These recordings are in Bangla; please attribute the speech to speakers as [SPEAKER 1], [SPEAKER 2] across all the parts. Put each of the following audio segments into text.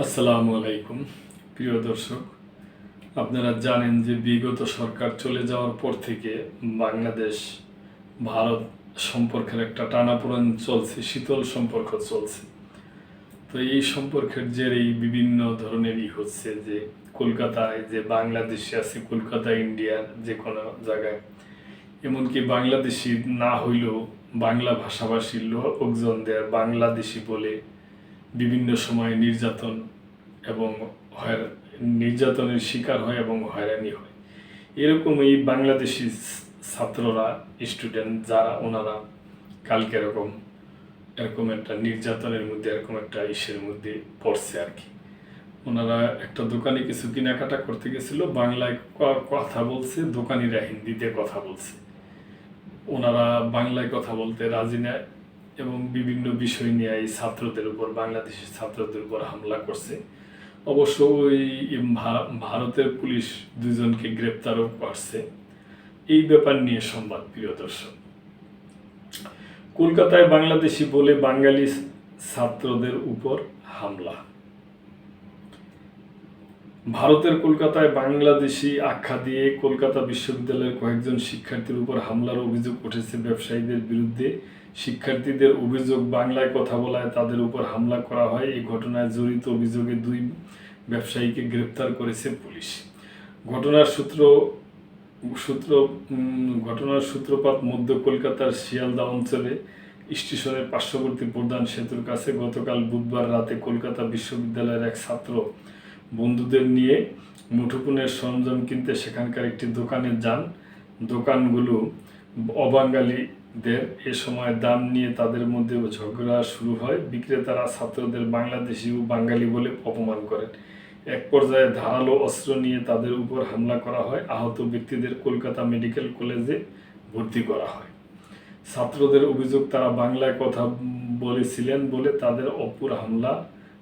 [SPEAKER 1] আসসালামু আলাইকুম প্রিয় দর্শক, আপনারা জানেন যে বিগত সরকার চলে যাওয়ার পর থেকে বাংলাদেশ ভারত সম্পর্কের একটা টানাপোড়েন চলছে, শীতল সম্পর্ক চলছে। তো এই সম্পর্কের জেরেই বিভিন্ন ধরনেরই হচ্ছে যে কলকাতায় যে বাংলাদেশি আছে, কলকাতা ইন্ডিয়ার যে কোনো জায়গায়, এমনকি বাংলাদেশি না হইলেও বাংলা ভাষাভাষীর লোকজনদের বাংলাদেশি বলে বিভিন্ন সময় নির্যাতন এবং নির্যাতনের শিকার হয় এবং হয়রানি হয়। এরকম এই বাংলাদেশি ছাত্ররা, স্টুডেন্ট যারা, ওনারা কালকে এরকম একটা নির্যাতনের মধ্যে, এরকম একটা ইসের মধ্যে পড়ছে আর কি। ওনারা একটা দোকানে কিছু কেনাকাটা করতে গেছিল, বাংলায় কথা বলছে, দোকানিরা হিন্দিতে কথা বলছে। ওনারা বাংলায় কথা বলতে রাজি না এবং বিভিন্ন বিষয় নিয়ে এই ছাত্রদের উপর, বাংলাদেশের ছাত্রদের উপর হামলা করছে। অবশ্য ওই ভারতের পুলিশ দুজনকে গ্রেপ্তারও করছে। এই ব্যাপার নিয়ে সংবাদ, প্রিয় দর্শক। কলকাতায় বাংলাদেশি বলে বাঙালি ছাত্রদের উপর হামলা। ভারতের কলকাতায় বাংলাদেশি আখ্যা দিয়ে কলকাতা বিশ্ববিদ্যালয়ের কয়েকজন শিক্ষার্থীর উপর হামলার অভিযোগ উঠেছে ব্যবসায়ীদের বিরুদ্ধে। শিক্ষার্থীদের অভিযোগ, বাংলায় কথা বলায় তাদের উপর হামলা করা হয়। এই ঘটনায় জড়িত অভিযোগে 2 ব্যবসায়ীকে গ্রেপ্তার করেছে পুলিশ। ঘটনার সূত্রপাত মধ্য কলকাতার শিয়ালদা অঞ্চলে স্টেশনের পার্শ্ববর্তী প্রধান সেতুর কাছে গতকাল বুধবার রাতে কলকাতা বিশ্ববিদ্যালয়ের এক ছাত্র বন্ধুদের নিয়ে মুঠোফোনের সরঞ্জাম কিনতে সেখানকার একটি দোকানে যান। দোকানগুলো অবাঙালিদের। এ সময় দাম নিয়ে তাদের মধ্যে ঝগড়া শুরু হয়। বিক্রেতারা ছাত্রদের বাংলাদেশি ও বাঙালি বলে অপমান করেন। এক পর্যায়ে ধারালো অস্ত্র নিয়ে তাদের উপর হামলা করা হয়। আহত ব্যক্তিদের কলকাতা মেডিকেল কলেজে ভর্তি করা হয়। ছাত্রদের অভিযোগ, তারা বাংলায় কথা বলেছিলেন বলে তাদের উপর হামলা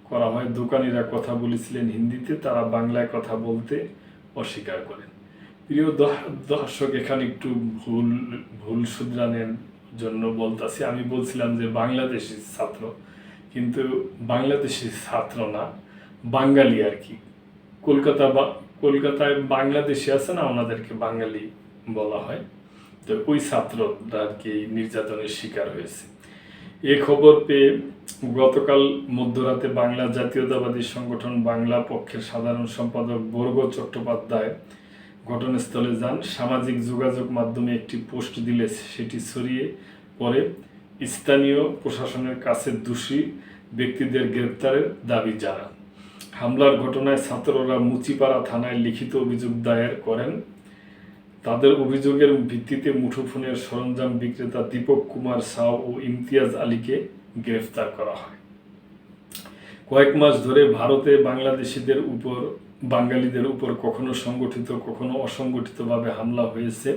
[SPEAKER 1] করা হয়। দোকানিরা কথা বলেছিলেন হিন্দিতে, তারা বাংলায় কথা বলতে অস্বীকার করেন। প্রিয় দর্শক, এখানে একটু ভুল শুধরানোর জন্য বলতেছি। আমি বলছিলাম যে বাংলাদেশি ছাত্র, কিন্তু বাংলাদেশি ছাত্র না, বাঙালি আর কি। কলকাতায় বাংলাদেশি আছে না, ওনাদেরকে বাঙালি বলা হয়। তো ওই ছাত্ররা আর কি নির্যাতনের শিকার হয়েছে। এ খবর পেয়ে গতকাল মধ্যরাতে বাংলা জাতীয়তাবাদী সংগঠন বাংলা পক্ষের সাধারণ সম্পাদক বর্গ চট্টোপাধ্যায় ঘটনাস্থলে যান। সামাজিক যোগাযোগ মাধ্যমে একটি পোস্ট দিলে সেটি ছড়িয়ে পড়ে। স্থানীয় প্রশাসনের কাছে দোষী ব্যক্তিদের গ্রেপ্তারের দাবি জানান। হামলার ঘটনায় ছাত্ররা মুচিপাড়া থানায় লিখিত অভিযোগ দায়ের করেন। তাদের অভিযোগের ভিত্তিতে মুঠোফোনের সরঞ্জাম বিক্রেতা দীপক কুমার সাউ ও ইমতিয়াজ আলীকে গ্রেফতার করা হয়। কয়েক মাস ধরে ভারতে বাঙালিদের উপর কখনো সংগঠিত, কখনো অসংগঠিতভাবে হামলা হয়েছে।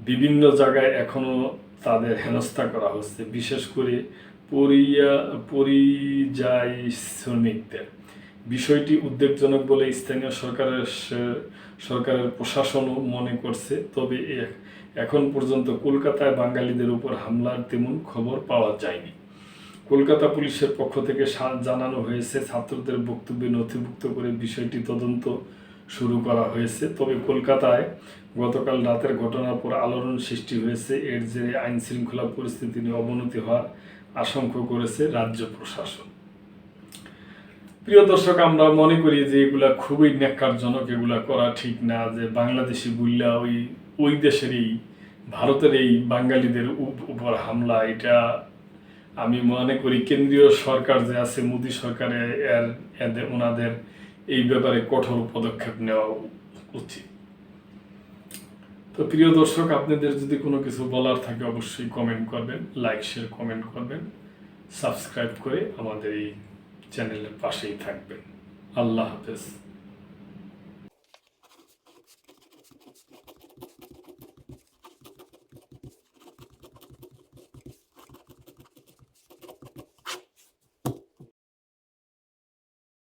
[SPEAKER 1] বিভিন্ন জায়গায় এখনো তাদের হেনস্থা করা হচ্ছে, বিশেষ করে পরিযায়ী শ্রমিকদের। বিষয়টি উদ্বেগজনক বলে স্থানীয় সরকারের প্রশাসনও মনে করছে। তবে এখন পর্যন্ত কলকাতায় বাঙালিদের উপর হামলার তেমন খবর পাওয়া যায়নি। কলকাতা পুলিশের পক্ষ থেকে জানানো হয়েছে, ছাত্রদের বক্তব্য নথিভুক্ত করে বিষয়টি তদন্ত শুরু করা হয়েছে। তবে কলকাতায় গতকাল রাতের ঘটনার পর আলোড়ন সৃষ্টি হয়েছে। এর জেরে আইন শৃঙ্খলা পরিস্থিতি নিয়ে অবনতি হওয়ার আশঙ্কা করেছে রাজ্য প্রশাসন। প্রিয় দর্শক, আমরা মনে করি যে এগুলা খুবই ন্যাক্কারজনক, এগুলা করা ঠিক না। যে বাংলাদেশি বললা ওই দেশের এই ভারতের এই বাঙালিদের উপর হামলা, এটা আমি মনে করি কেন্দ্রীয় সরকার যে আছে, মোদী সরকারে ওনাদের এই ব্যাপারে কঠোর পদক্ষেপ নেওয়া উচিত। তো প্রিয় দর্শক, আপনাদের যদি কোনো কিছু বলার থাকে অবশ্যই কমেন্ট করবেন, লাইক শেয়ার কমেন্ট করবেন, সাবস্ক্রাইব করে আমাদের এই চ্যানেলের পাশেই থাকবেন। আল্লাহ হাফেজ।